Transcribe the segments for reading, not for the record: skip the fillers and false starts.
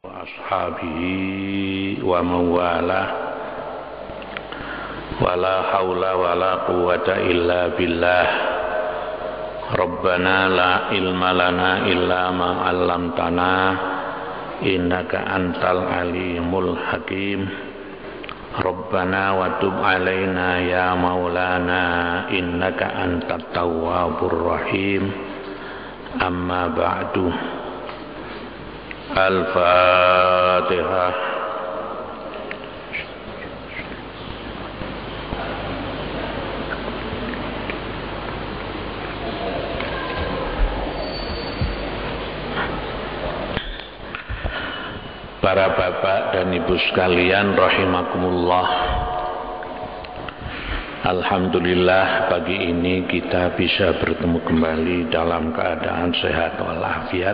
ashabihi wa mawalah wala haula wala quwwata illa billah. Rabbana la ilma lana illa ma 'allamtana innaka antal alimul hakim. Rabbana wa tub alaina ya maulana innaka antat tawwabur rahim. Amma ba'du. Al-Fatihah. Para bapak dan ibu sekalian rahimakumullah, alhamdulillah pagi ini kita bisa bertemu kembali dalam keadaan sehat walafiat.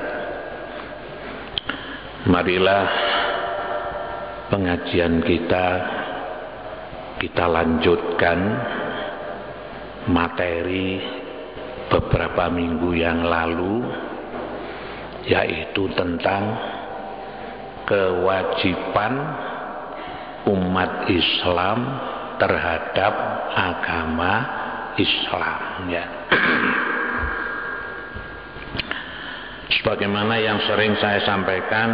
Marilah pengajian kita lanjutkan materi beberapa minggu yang lalu, yaitu tentang kewajiban umat Islam terhadap agama Islam, ya. Sebagaimana yang sering saya sampaikan,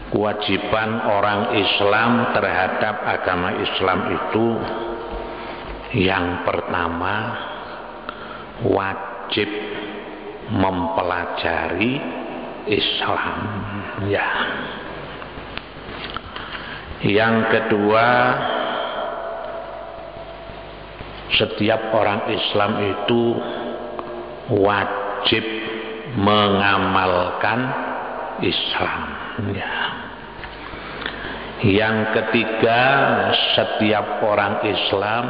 kewajiban orang Islam terhadap agama Islam itu yang pertama wajib mempelajari Islam, ya. Yang kedua, setiap orang Islam itu wajib mengamalkan Islam, ya. Yang ketiga, setiap orang Islam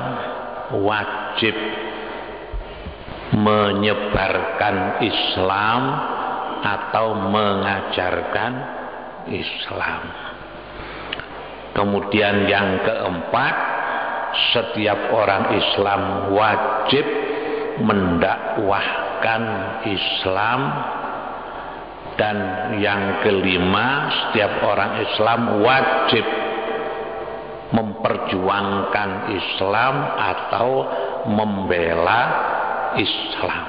wajib menyebarkan Islam atau mengajarkan Islam. Kemudian yang keempat, setiap orang Islam wajib mendakwahkan Islam. Dan yang kelima, setiap orang Islam wajib memperjuangkan Islam atau membela Islam.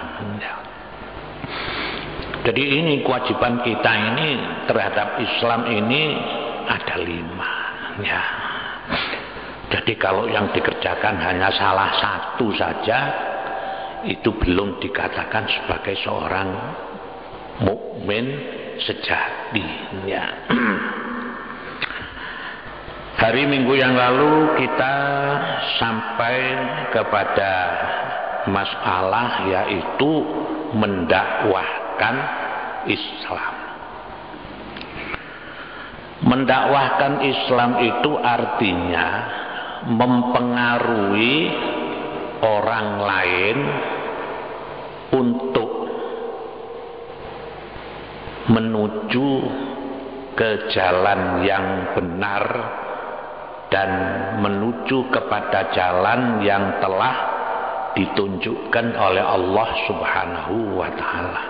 Jadi ini kewajiban kita ini terhadap Islam ini ada 5, ya. Jadi kalau yang dikerjakan hanya salah satu saja, itu belum dikatakan sebagai seorang mukmin sejati, ya. Hari Minggu yang lalu kita sampai kepada masalah yaitu mendakwahkan Islam. Mendakwahkan Islam itu artinya mempengaruhi orang lain untuk menuju ke jalan yang benar dan menuju kepada jalan yang telah ditunjukkan oleh Allah Subhanahu wa ta'ala.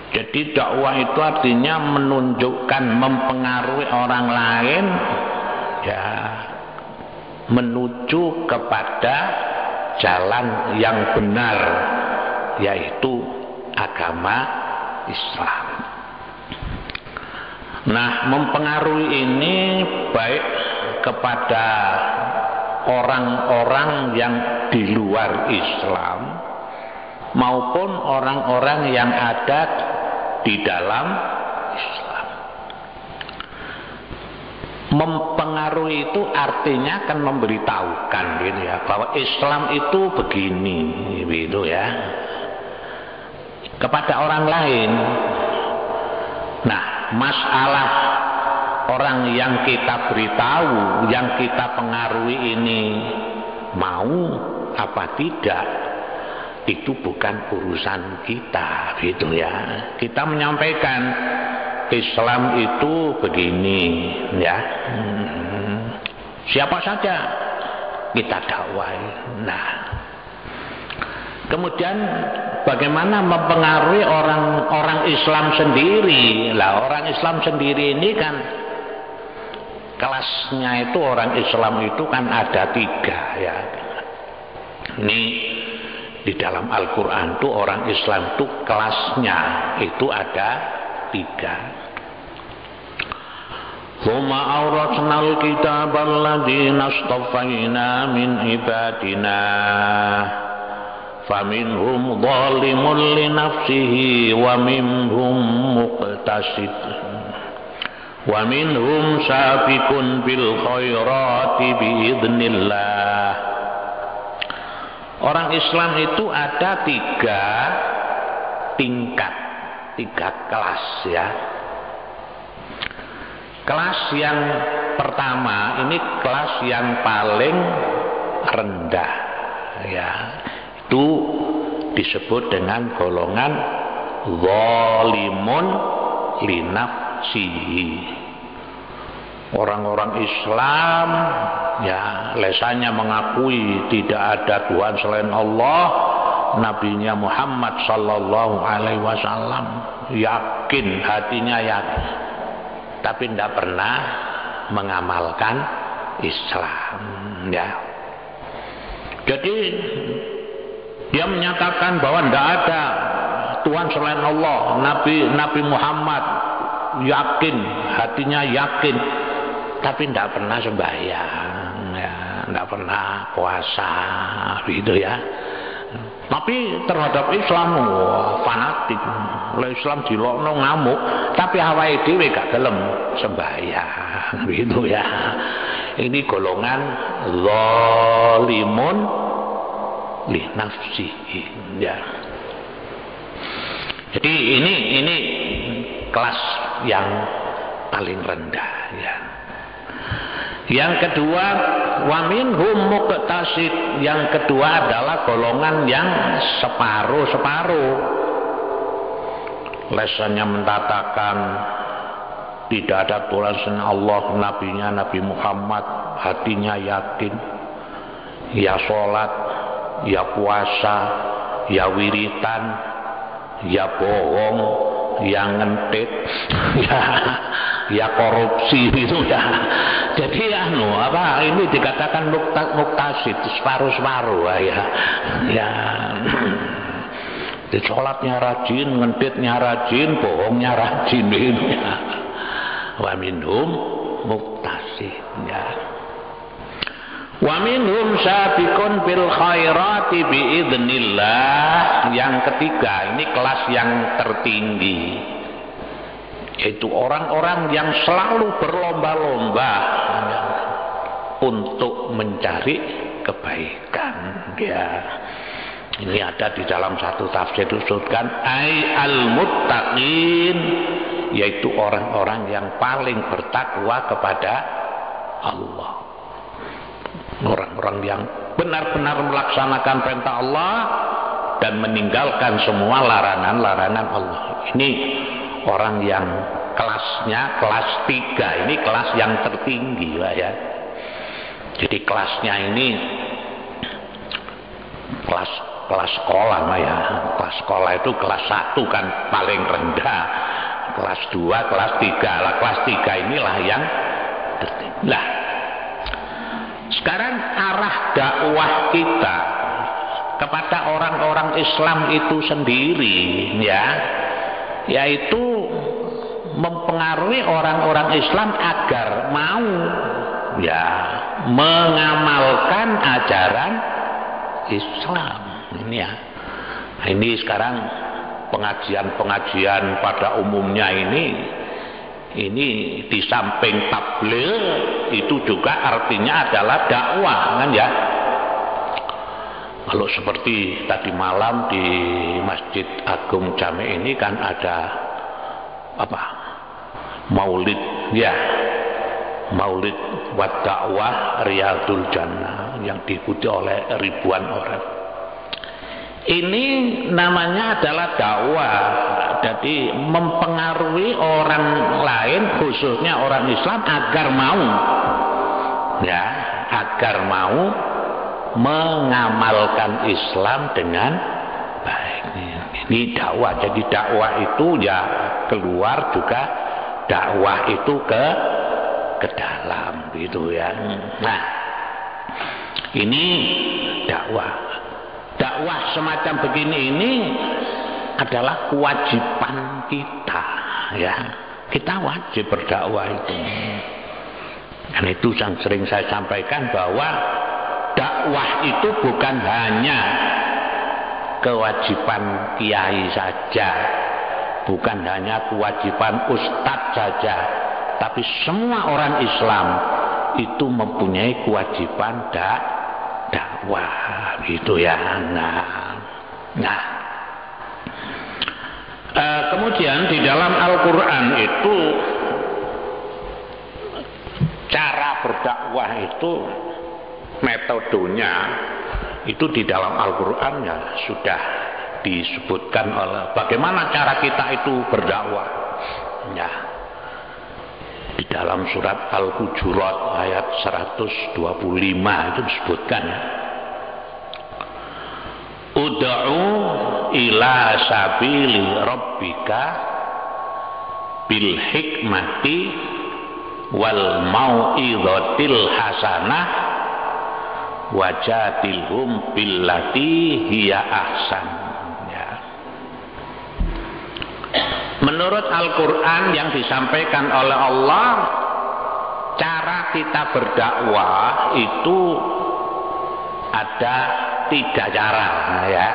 Jadi dakwah itu artinya menunjukkan, mempengaruhi orang lain, ya, menuju kepada jalan yang benar, yaitu agama Islam. Nah, mempengaruhi ini baik kepada orang-orang yang di luar Islam maupun orang-orang yang ada di dalam Islam. Mempengaruhi itu artinya kan memberitahukan, gitu ya, bahwa Islam itu begini, gitu ya, kepada orang lain. Nah, masalah orang yang kita beritahu, yang kita pengaruhi ini mau apa tidak, itu bukan urusan kita, gitu ya. Kita menyampaikan Islam itu begini, ya. Siapa saja kita dakwai. Nah, Kemudian bagaimana mempengaruhi orang Islam sendiri? Lah orang Islam sendiri ini kan kelasnya itu, orang Islam itu kan ada 3 ya. Ini di dalam Al-Quran tuh orang Islam tuh kelasnya itu ada 3. Huma awratnal kitabal ladzina astafaina min ibadina faminhum zalimun li nafsihi wa minhum muqtasid wa minhum sabiqun bil khairati biidznillah. Orang Islam itu ada 3 tingkat, 3 kelas ya. Kelas yang pertama ini kelas yang paling rendah ya. Itu disebut dengan golongan zalimun li nafsihi. Orang-orang Islam ya lesannya mengakui tidak ada Tuhan selain Allah, nabinya Muhammad sallallahu alaihi wasallam, yakin, hatinya yakin, tapi tidak pernah mengamalkan Islam ya. Jadi dia menyatakan bahwa tidak ada Tuhan selain Allah, Nabi Muhammad yakin, hatinya yakin, tapi tidak pernah sembahyang ya, tidak pernah puasa gitu ya. Tapi terhadap Islam fanatik, Islam dilokno ngamuk, tapi awake dhewe gak gelem sembahyang gitu ya. Ini golongan zalimun li nafsihi ya. Jadi ini kelas yang paling rendah ya. Yang kedua, wa minhum muqtasid. Yang kedua adalah golongan yang separuh-separuh. Lesannya menatakan tidak ada Tuhan selain Allah, nabinya Nabi Muhammad, hatinya yakin, ya sholat, ya puasa, ya wiritan, ya bohong, ya ngentit, ya korupsi gitu ya. Jadi ini dikatakan muktasid, separuh-separuh ya. Ya. Di sholatnya rajin, ngentitnya rajin, bohongnya rajin gitu ya. Wa minhum muktasid ya. Wa minhum sabiqun bil khairati biidznillah. Yang ketiga, ini kelas yang tertinggi, yaitu orang-orang yang selalu berlomba-lomba untuk mencari kebaikan ya. Ini ada di dalam satu tafsir disebutkan al-muttaqin, yaitu orang-orang yang paling bertakwa kepada Allah. Orang-orang yang benar-benar melaksanakan perintah Allah dan meninggalkan semua larangan-larangan Allah. Ini orang yang kelasnya kelas 3, ini kelas yang tertinggi lah ya. Jadi kelasnya ini kelas sekolah lah ya. Kelas sekolah itu kelas 1 kan paling rendah, kelas 2, kelas 3 lah. Kelas 3 inilah yang tertinggi lah. Sekarang arah dakwah kita kepada orang-orang Islam itu sendiri ya, yaitu mempengaruhi orang-orang Islam agar mau ya mengamalkan ajaran Islam ini ya. Ini sekarang pengajian-pengajian pada umumnya ini di samping tabligh itu juga artinya adalah dakwah kan ya. Kalau seperti tadi malam di Masjid Agung Jami ini kan ada maulid ya, maulid wa dakwah Riyadul Jannah yang diikuti oleh ribuan orang. Ini namanya adalah dakwah. Jadi mempengaruhi orang lain, khususnya orang Islam agar mau mengamalkan Islam dengan ini dakwah. Jadi dakwah itu ya keluar juga, dakwah itu ke dalam gitu ya. Nah, ini dakwah. Dakwah semacam begini ini adalah kewajiban kita ya. Kita wajib berdakwah itu. Dan itu yang sering saya sampaikan bahwa dakwah itu bukan hanya kewajiban kiai saja, bukan hanya kewajiban ustadz saja, tapi semua orang Islam itu mempunyai kewajiban dakwah gitu ya. Kemudian di dalam Al-Quran itu cara berdakwah itu metodenya itu di dalam Al-Quran ya sudah disebutkan oleh bagaimana cara kita itu berdakwah ya. Di dalam surat Al-Hujurat ayat 125 itu disebutkan ya. Ud'u ila sabili rabbika bil hikmati wal mau'izatil hasanah wajadilhum billati hiya ahsan ya. Menurut Al-Quran yang disampaikan oleh Allah, cara kita berdakwah itu ada 3 cara ya.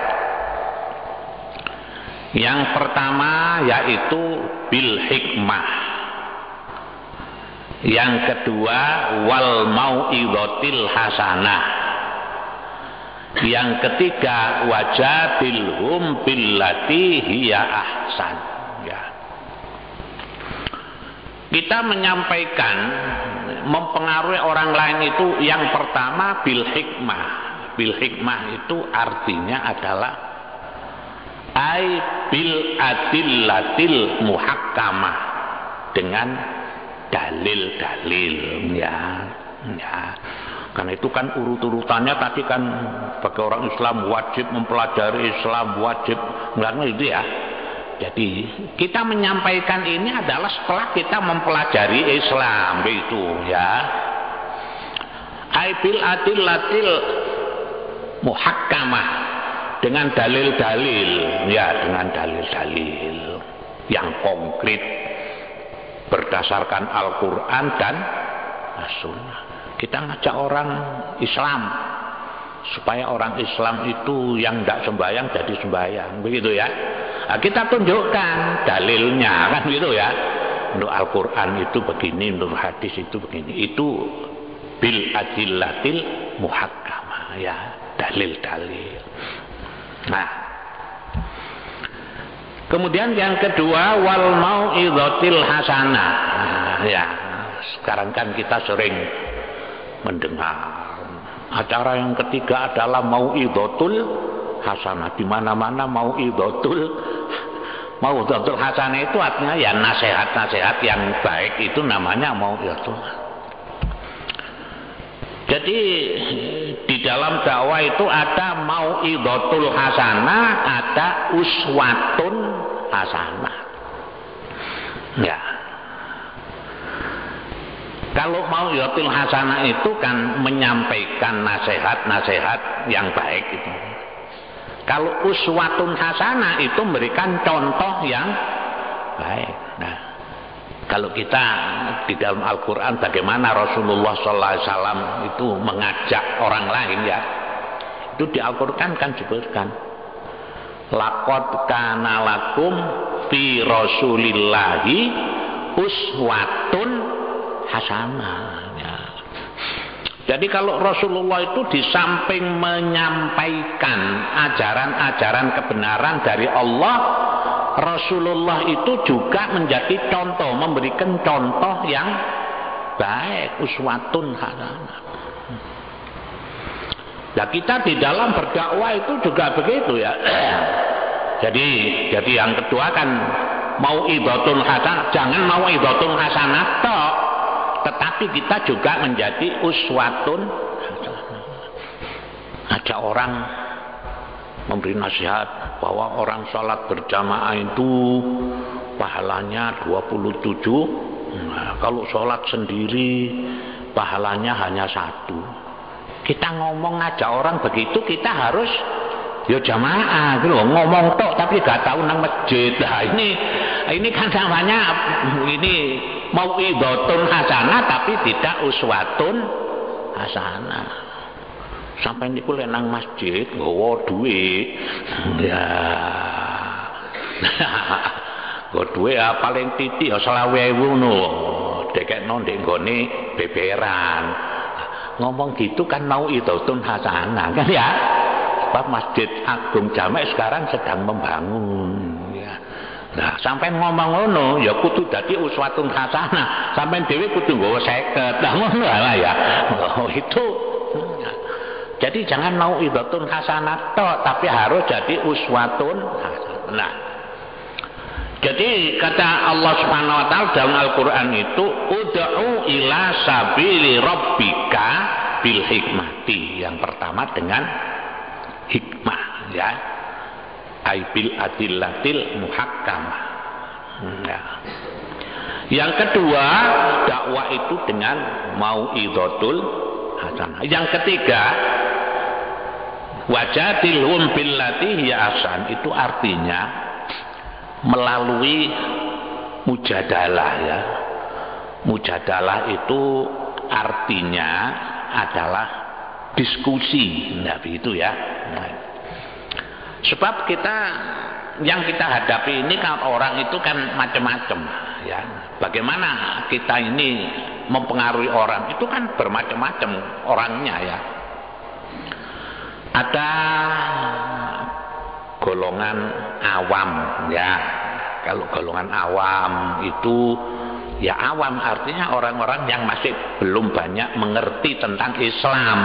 Yang pertama yaitu bil hikmah. Yang kedua wal mau'izatil hasanah. Yang ketiga wajadilhum billati hiya ahsan ya. Kita menyampaikan mempengaruhi orang lain itu yang pertama bil hikmah. Bil hikmah itu artinya adalah ai bil adillatil muhakkamah, dengan dalil-dalil ya. Karena itu kan urut-urutannya tadi kan bagi orang Islam wajib mempelajari Islam, wajib enggak itu ya. Jadi kita menyampaikan ini adalah setelah kita mempelajari Islam begitu ya. Ai bil adillatil muhakkamah, dengan dalil-dalil ya, dengan dalil-dalil yang konkret berdasarkan Al-Quran dan As-Sunnah. Kita ngajak orang Islam supaya orang Islam itu yang tidak sembahyang jadi sembahyang begitu ya. Nah, kita tunjukkan dalilnya kan gitu ya. Untuk Al-Quran itu begini, menurut hadis itu begini. Itu bil adillatil muhakkamah ya, dalil-dalil. Nah, kemudian yang kedua wal mau'izatil hasanah. Ya, sekarang kan kita sering mendengar acara yang ketiga adalah mau'izatul hasanah. Di mana-mana mau'izatul hasanah itu artinya ya nasihat-nasihat yang baik, itu namanya mau'izatul. Jadi di dalam dakwah itu ada mau'izatul hasanah, ada uswatun hasanah. Ya. Kalau mau'izatul hasanah itu kan menyampaikan nasihat-nasihat yang baik itu. Kalau uswatun hasanah itu memberikan contoh yang baik. Nah, kalau kita di dalam Al-Quran bagaimana Rasulullah SAW itu mengajak orang lain ya, itu di Al-Quran kan disebutkan laqad kana lakum fi rasulillahi uswatun hasanah ya. Jadi kalau Rasulullah itu di samping menyampaikan ajaran-ajaran kebenaran dari Allah, Rasulullah itu juga menjadi contoh, memberikan contoh yang baik, uswatun hasanah. Nah, kita di dalam berdakwah itu juga begitu ya. Jadi yang kedua kan mau'izatul hasanah, jangan mau'izatul hasanah tok, tetapi kita juga menjadi uswatun hasanah. Ada orang memberi nasihat, bahwa orang sholat berjamaah itu pahalanya 27. Nah, kalau sholat sendiri pahalanya hanya 1. Kita ngomong ngajak orang begitu, kita harus ya jamaah gitu loh, ngomong tok tapi gak tahu nang masjid. Nah, ini kan namanya ini mau'idhatun hasanah tapi tidak uswatun hasanah. Sampai niku lek nang masjid nggawa duit. Ya. Nggawa duit paling titik ya 20.000 ngono. Dekekno ndek nggone beberan. Ngomong gitu kan mau'idhatun hasanah kan ya. Sebab Masjid Agung Jamek sekarang sedang membangun ya. Nah, sampai ngomong ngono ya kudu dadi uswatun hasanah. Sampai dhewe kudu nggawa 50. Nah, ngono lah ya. Oh, itu. Jadi jangan mau idhatun hasanah tok, tapi harus jadi uswatun hasanah. Nah, jadi kata Allah Subhanahu wa taala dalam Al-Qur'an itu ud'u ila sabili rabbika bil hikmati. Yang pertama dengan hikmah ya. Aibil adillatil muhakkamah. Ya. Yang kedua, dakwah itu dengan mau'idhatul hasanah. Yang ketiga, wajadilhum billati hiya ahsan, itu artinya melalui mujadalah ya. Mujadalah itu artinya adalah diskusi, nah begitu ya. Nah, sebab yang kita hadapi ini kan orang itu kan macam-macam ya. Bagaimana kita ini mempengaruhi orang itu kan bermacam-macam orangnya ya. Ada golongan awam ya. Kalau golongan awam itu ya, awam artinya orang-orang yang masih belum banyak mengerti tentang Islam.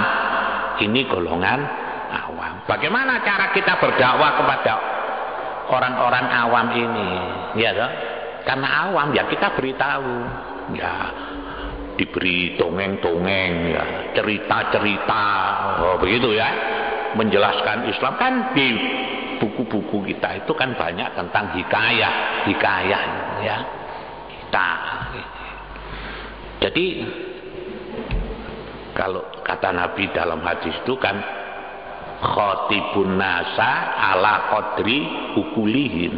Ini golongan awam. Bagaimana cara kita berdakwah kepada orang-orang awam ini? Ya toh? Karena awam ya kita beritahu. Ya, diberi dongeng-dongeng ya, cerita-cerita. Oh, begitu ya. Menjelaskan Islam kan di buku-buku kita itu kan banyak tentang hikayah ya. Jadi kalau kata Nabi dalam hadis itu kan khatibun nasa ala qadri ukulihim.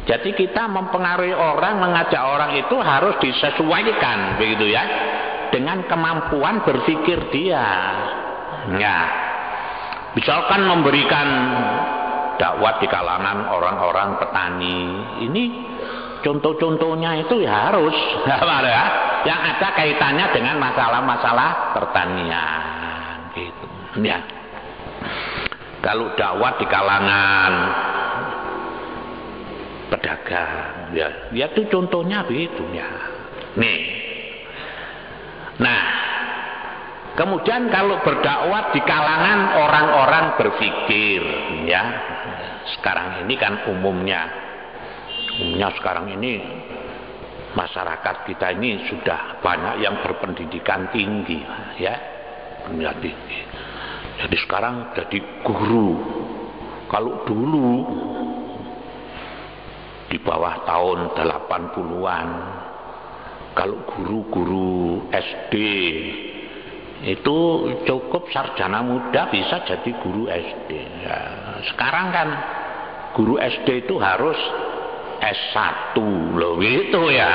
Jadi kita mempengaruhi orang, mengajak orang itu harus disesuaikan begitu ya dengan kemampuan berpikir dia. Ya. Misalkan memberikan dakwah di kalangan orang-orang petani, ini contoh-contohnya itu ya harus ya, yang ada kaitannya dengan masalah-masalah pertanian gitu ya. Kalau dakwah di kalangan pedagang ya itu contohnya begitu ya. Nih. Nah, kemudian kalau berdakwah di kalangan orang-orang berpikir ya. Sekarang ini kan umumnya sekarang ini masyarakat kita ini sudah banyak yang berpendidikan tinggi ya, tinggi. Jadi sekarang jadi guru. Kalau dulu di bawah tahun 80-an kalau guru-guru SD itu cukup sarjana muda bisa jadi guru SD ya. Sekarang kan guru SD itu harus S1 loh gitu ya.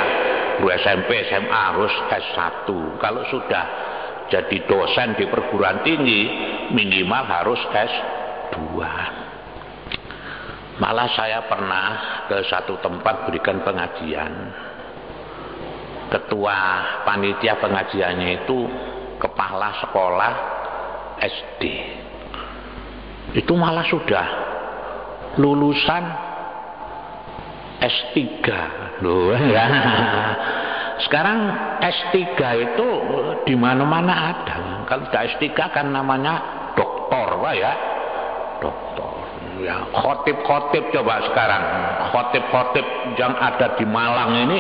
Guru SMP, SMA harus S1. Kalau sudah jadi dosen di perguruan tinggi minimal harus S2. Malah saya pernah ke satu tempat berikan pengajian. Ketua panitia pengajiannya itu kepala sekolah SD. Itu malah sudah lulusan S3 loh ya. Sekarang S3 itu di mana-mana ada. Kalau sudah S3 kan namanya doktor, Pak ya. Doktor. Ya, khotib-khotib coba sekarang. Khotib-khotib yang ada di Malang ini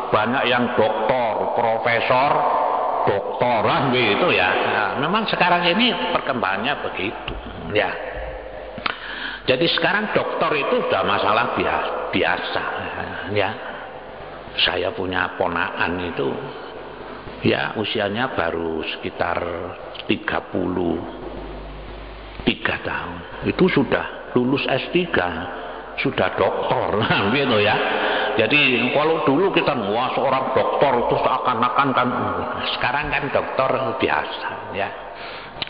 banyak yang doktor, profesor, doktoran begitu ya. Nah, memang sekarang ini perkembangannya begitu. Ya. Jadi sekarang dokter itu sudah masalah biasa ya. Saya punya ponakan itu ya usianya baru sekitar 33 tahun. Itu sudah lulus S3, sudah doktor gitu ya. Jadi kalau dulu kita wah seorang dokter itu seakan-akan kan, sekarang kan dokter biasa ya.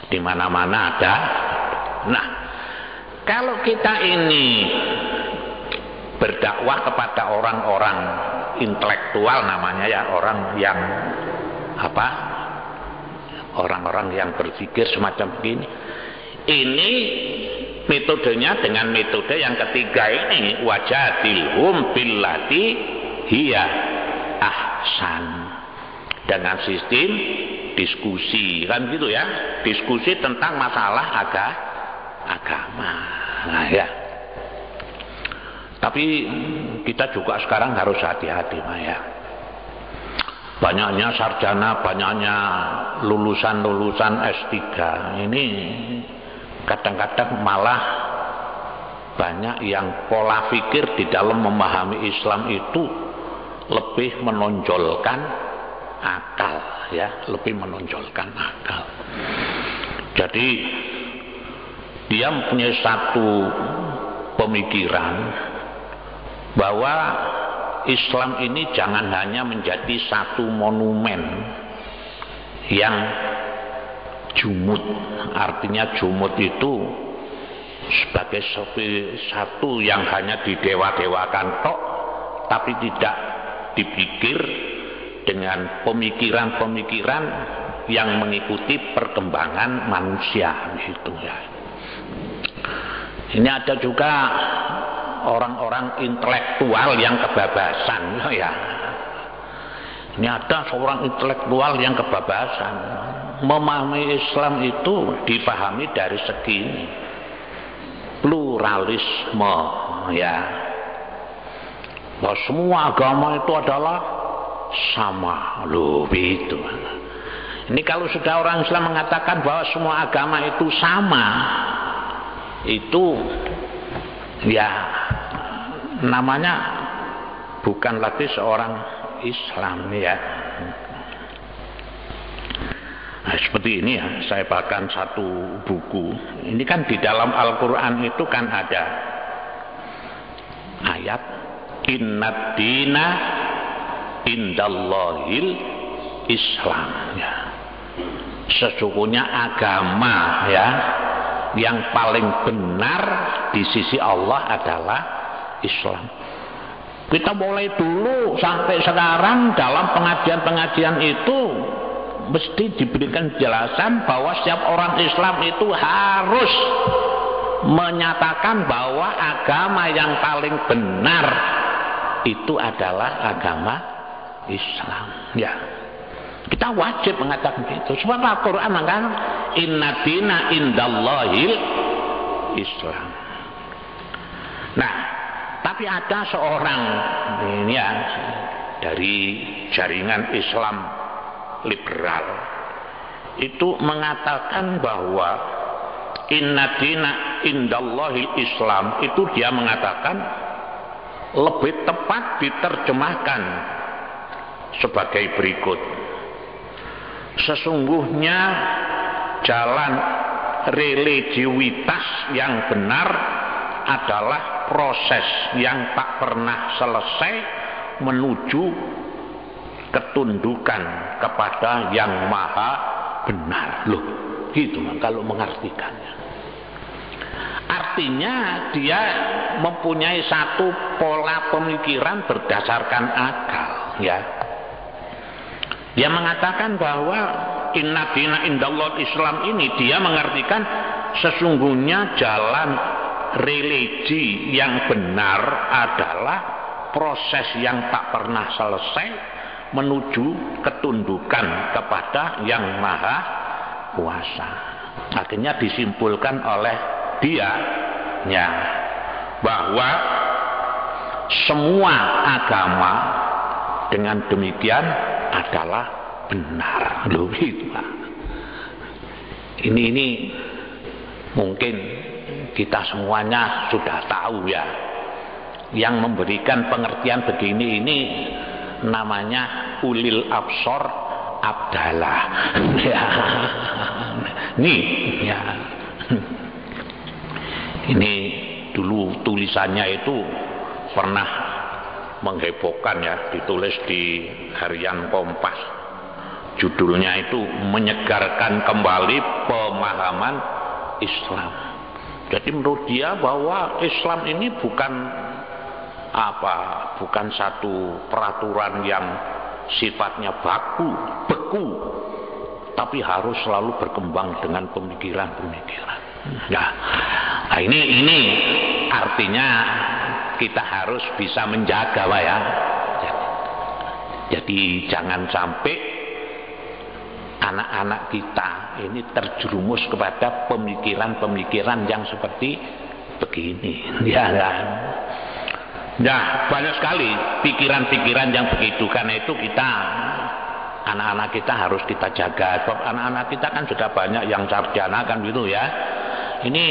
Di mana-mana ada. Nah, kalau kita ini berdakwah kepada orang-orang intelektual namanya ya, orang yang apa? Orang-orang yang berpikir semacam begini. Ini metodenya dengan metode yang ketiga ini, wajadilhum billati hiya ahsan, dengan sistem diskusi kan gitu ya, diskusi tentang masalah agama. Nah ya, tapi kita juga sekarang harus hati-hati ya. Banyaknya sarjana, banyaknya lulusan-lulusan S3 ini kadang-kadang malah banyak yang pola pikir di dalam memahami Islam itu lebih menonjolkan akal ya, lebih menonjolkan akal. Jadi dia mempunyai satu pemikiran bahwa Islam ini jangan hanya menjadi satu monumen yang jumud. Artinya jumud itu sebagai satu yang hanya didewa-dewakan tok, tapi tidak dipikir dengan pemikiran-pemikiran yang mengikuti perkembangan manusia gitu ya. Ini ada juga orang-orang intelektual yang kebabasan ya. Ini ada seorang intelektual yang kebabasan. Memahami Islam itu dipahami dari segi ini, pluralisme ya, bahwa semua agama itu adalah sama loh itu. Ini kalau sudah orang Islam mengatakan bahwa semua agama itu sama, itu ya namanya bukan lagi seorang Islam ya. Nah, seperti ini ya, saya bahkan satu buku. Ini kan di dalam Al-Quran itu kan ada ayat innad dina indallahil Islam ya. Sesungguhnya agama ya yang paling benar di sisi Allah adalah Islam. Kita mulai dulu sampai sekarang dalam pengajian-pengajian itu mesti diberikan penjelasan bahwa setiap orang Islam itu harus menyatakan bahwa agama yang paling benar itu adalah agama Islam ya. Kita wajib mengatakan itu. Sebab Al-Quran mengatakan inna dina indallahil Islam. Nah, tapi ada seorang ini ya dari jaringan Islam liberal itu mengatakan bahwa inna dina indallahil Islam itu dia mengatakan lebih tepat diterjemahkan sebagai berikut. Sesungguhnya jalan religiusitas yang benar adalah proses yang tak pernah selesai menuju ketundukan kepada yang maha benar. Loh, gitu kalau mengartikannya. Artinya dia mempunyai satu pola pemikiran berdasarkan akal ya. Dia mengatakan bahwa inna dina indallah Islam ini dia mengartikan sesungguhnya jalan religi yang benar adalah proses yang tak pernah selesai menuju ketundukan kepada yang maha kuasa. Akhirnya disimpulkan oleh dia ya, bahwa semua agama dengan demikian adalah benar. Loh itu Pak. Ini mungkin kita semuanya sudah tahu ya. Yang memberikan pengertian begini ini namanya ulil absor abdalah. Ya. Nih, ya. Ini dulu tulisannya itu pernah menghebohkan ya, ditulis di harian Kompas. Judulnya itu menyegarkan kembali pemahaman Islam. Jadi menurut dia bahwa Islam ini bukan satu peraturan yang sifatnya beku, tapi harus selalu berkembang dengan pemikiran-pemikiran. Nah, ini artinya kita harus bisa menjaga, Pak ya. Jadi jangan sampai anak-anak kita ini terjerumus kepada pemikiran-pemikiran yang seperti begini. Ya kan? Nah, banyak sekali pikiran-pikiran yang begitu, karena itu kita anak-anak kita harus kita jaga. Sebab anak-anak kita kan sudah banyak yang sarjana kan gitu ya. Ini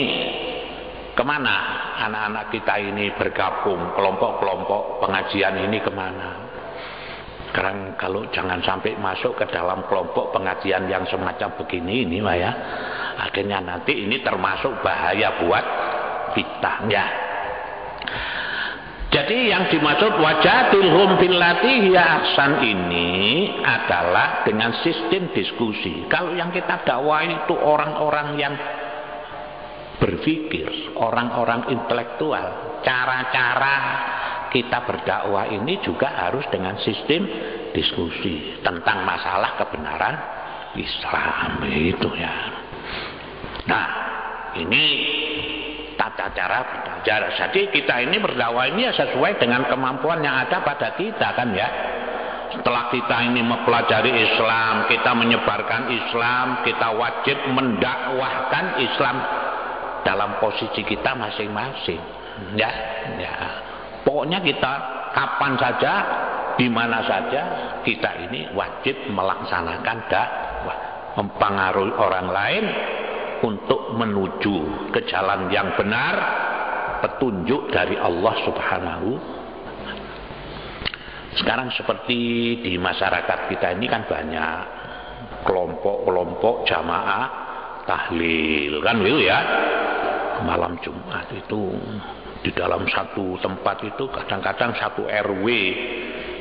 kemana anak-anak kita ini bergabung, kelompok-kelompok pengajian ini kemana? Sekarang kalau jangan sampai masuk ke dalam kelompok pengajian yang semacam begini ini Pak ya, akhirnya nanti ini termasuk bahaya buat kita ya. Jadi yang dimaksud wajadilhum billati hiya ahsan ini adalah dengan sistem diskusi. Kalau yang kita dakwah itu orang-orang yang berpikir, orang-orang intelektual, cara-cara kita berdakwah ini juga harus dengan sistem diskusi tentang masalah kebenaran Islam itu ya. Nah, ini tata cara belajar. Jadi kita ini berdakwah ini ya sesuai dengan kemampuan yang ada pada kita kan ya. Setelah kita ini mempelajari Islam, kita menyebarkan Islam, kita wajib mendakwahkan Islam dalam posisi kita masing-masing ya. Pokoknya kita kapan saja, di mana saja, kita ini wajib melaksanakan dakwah, mempengaruhi orang lain untuk menuju ke jalan yang benar, petunjuk dari Allah Subhanahu. Sekarang seperti di masyarakat kita ini kan banyak kelompok-kelompok jamaah tahlil kan gitu ya. Malam Jumat itu di dalam satu tempat itu kadang-kadang satu RW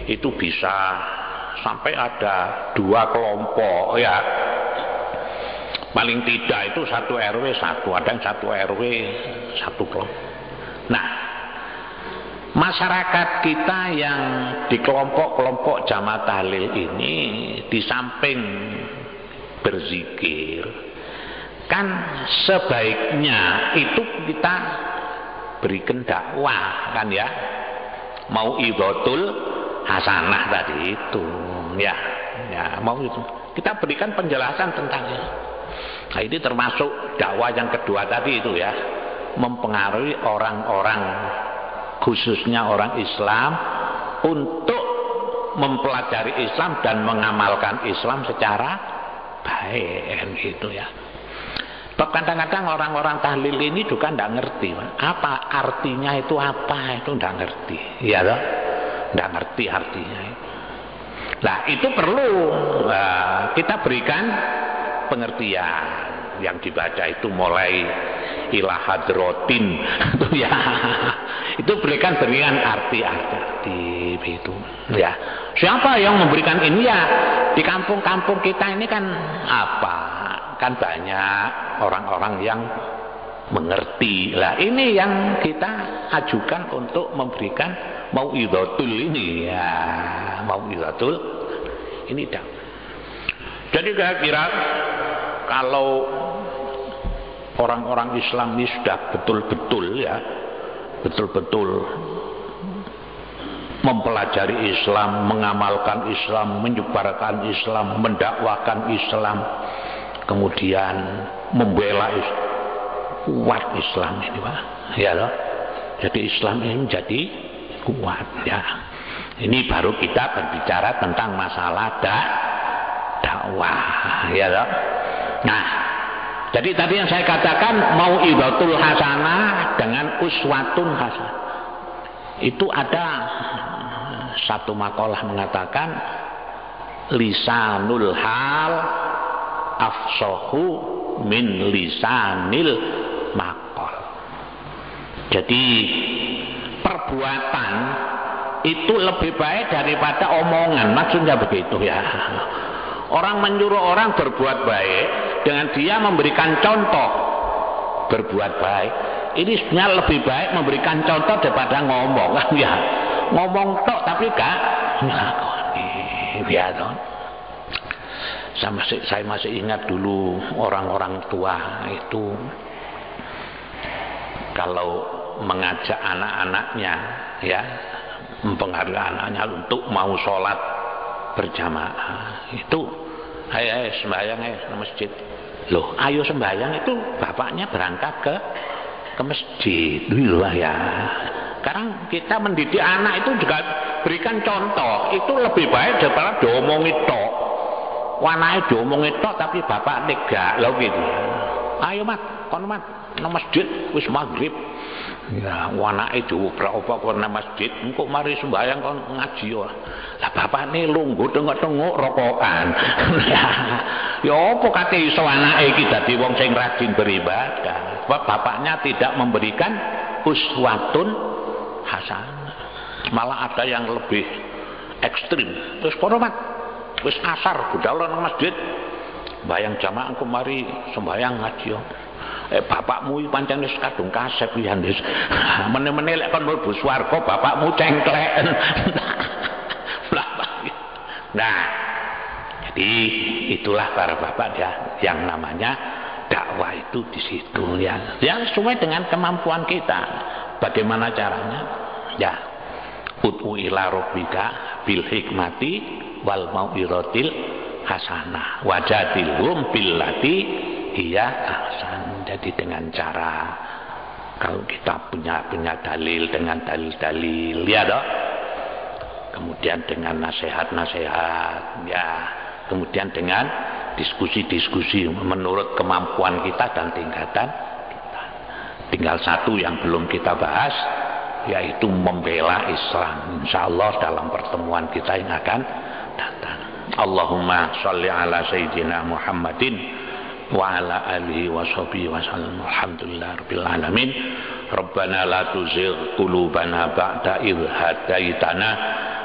itu bisa sampai ada 2 kelompok ya. Paling tidak itu satu RW satu, ada yang satu RW satu kelompok. Nah, masyarakat kita yang di kelompok-kelompok jamaah tahlil ini di samping berzikir kan sebaiknya itu kita berikan dakwah kan ya, mau ibatul hasanah tadi itu ya mau itu kita berikan penjelasan tentangnya. Nah, ini termasuk dakwah yang kedua tadi itu ya, mempengaruhi orang-orang khususnya orang Islam untuk mempelajari Islam dan mengamalkan Islam secara baik gitu ya. Sebab kadang-kadang orang-orang tahlil ini juga tidak ngerti apa artinya itu, apa itu tidak ngerti ya toh, tidak ngerti artinya itu. Nah itu perlu kita berikan pengertian. Yang dibaca itu mulai ila hadrotin itu ya, itu berikan arti-arti itu ya. Siapa yang memberikan ini ya? Di kampung-kampung kita ini kan kan banyak orang-orang yang mengerti lah. Ini yang kita ajukan untuk memberikan mau'izatul ini ya, mau'izatul ini dah. Jadi kira-kira kalau orang-orang Islam ini sudah betul-betul ya, betul-betul mempelajari Islam, mengamalkan Islam, menyebarkan Islam, mendakwakan Islam, kemudian membela Islam, kuat Islam ini Pak ya loh. Jadi Islam ini menjadi kuat ya. Ini baru kita berbicara tentang masalah dakwah ya loh. Nah Jadi tadi yang saya katakan mau'izatul hasanah dengan uswatun hasanah. Itu ada satu makalah mengatakan lisanul hal afsahu min lisanil maqal. Jadi perbuatan itu lebih baik daripada omongan, maksudnya begitu ya. Orang menyuruh orang berbuat baik dengan dia memberikan contoh berbuat baik, ini sebenarnya lebih baik memberikan contoh daripada ngomong kan ya. Ngomong tok tapi gak nglakoni ya toh. Saya masih ingat dulu orang-orang tua itu kalau mengajak anak-anaknya ya, mempengaruhi anaknya untuk mau sholat berjamaah itu, ayo sembahyang ke masjid. Loh, ayo sembahyang itu bapaknya berangkat ke masjid dulu ya. Sekarang kita mendidik anak itu juga berikan contoh, itu lebih baik daripada diomongi tok. Wanake diomongi tok tapi bapak tegak lho gitu. Ayo mat, kono mat, nang masjid wis maghrib. Ya, wanake diobrak-obrak kon nang masjid, engko mari sembahyang kon ngaji yo. Lah bapakne lungguh tengok-tengok rokokan. Ya apa kate iso anake iki dadi wong sing rajin beribadah. Sebab bapaknya tidak memberikan uswatun hasanah. Malah ada yang lebih ekstrim. Terus kono mat, wis asar budal nang masjid. Bayang jamaah engko mari sembahyang ngaji yo. Bapakmu iki pancen wis kadung kasep ya wis. Meneh-meneh lek kon mlebu swarga bapakmu cengkleken. Nah, jadi itulah para bapak ya, yang namanya dakwah itu di situ ya. Yang sesuai dengan kemampuan kita. Bagaimana caranya? Ya, ud'u ila rabbika bil hikmati wal mau'izatil hasanah wajadilhum billati hiya ahsan. Jadi dengan cara kalau kita punya dalil dengan dalil-dalil ya toh. Kemudian dengan nasihat-nasihat ya, kemudian dengan diskusi-diskusi menurut kemampuan kita dan tingkatan kita. Tinggal satu yang belum kita bahas, yaitu membela Islam. Insyaallah dalam pertemuan kita yang akan datang. Allahumma sholli ala sayyidina Muhammadin wa ala alihi wa sahbihi wa sallam. Alhamdulillah rabbil alamin. Rabbana la tuzigh qulubana ba'da idh hadaitana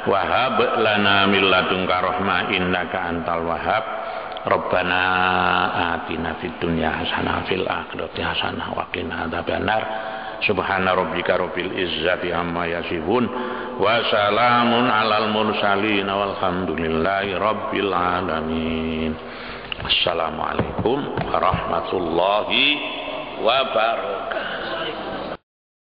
wa hab lana min ladunka rahmah innaka antal wahhab. Rabbana atina fid dunya hasanah fil akhirati hasanah wa qina adzabannar. Subhana rabbika rabbil izzati amma yasifun wa salamun alal mursalin walhamdulillahi rabbil alamin. Assalamualaikum warahmatullahi wabarakatuh.